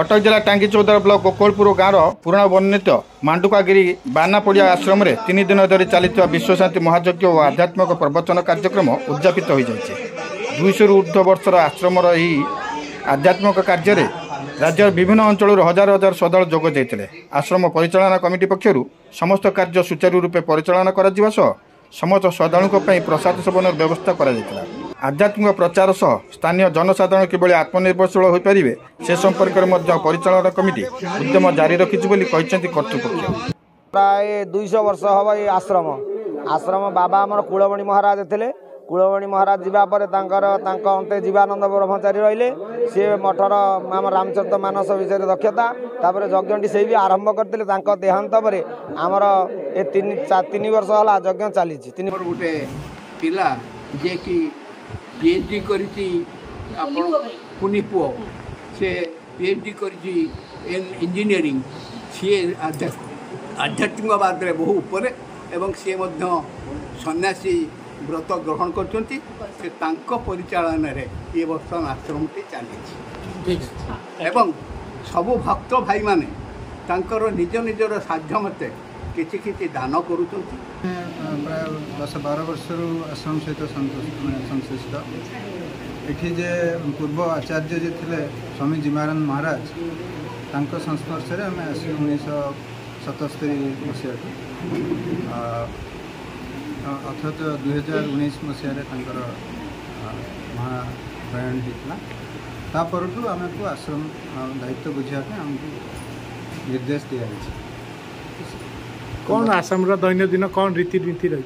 कटक जिला टांगी चौदार ब्लॉक गोकुलपुर गाँव पुराण वर्णित मांडुकागिरी बानापड़िया आश्रम में 3 दिन धरी चलता विश्वशांति महायज्ञ और आध्यात्मिक प्रवचन कार्यक्रम उद्यापित हो जाए। 200 ऊर्ध्व वर्षर आश्रमर आध्यात्मिक कार्य राज्यर विभिन्न अंचल हजार हजार श्रद्धा जोग देते। आश्रम परिचालना कमिटी पक्षर समस्त कार्य सुचारू रूपे परिचालना करा सह समस्त श्रद्धालुओं प्रसाद सेवन व्यवस्था करा जायतिला। आध्यात्मिक प्रचार सह स्थानीय जनसाधारण किभली आत्मनिर्भरशील हो पारे से संपर्क में परिचालना कमिटी उद्यम जारी रखिछ बोली कहिसेंति कर्तृपक्ष। प्राय 200 वर्ष हम ये आश्रम बाबा आमर कुलमणि महाराज थे। कुलमणि महाराज जावापर अंते जीवानंद ब्रह्मचारी रहिले। सी मठर आम रामचरित मानस विषय दक्षता तापर यज्ञ से भी आरंभ करते देहांत पर आमर ए 3 वर्ष है यज्ञ चली। गोटे पिला जे कि पीएचडी करी कुनी पुओ से पीएचडी करी इंजीनियरिंग सी आध्यात्मिकवाद बहु ऊपर एवं सी सन्यासी व्रत ग्रहण करछंती से तांको परिचालन रे ये वर्ष आश्रमटी चली एवं सबु भक्त भाई माने तांकर निज निजर साध्य मते किछि किछि दान करूछंती। प्राय 10-12 वर्ष आश्रम सहित संश्लिष्ट एठी जे पूर्व आचार्य जे थिले स्वामी जीवानंद महाराज तांको संस्पर्श रे आम 1977 मसीहा अर्थात 2019 मसीह महाप्रयाण होता तापर आमको आश्रम दायित्व बुझापी आमको निर्देश दिया। कौन आश्रम दैनंदिन कौन रीति रही?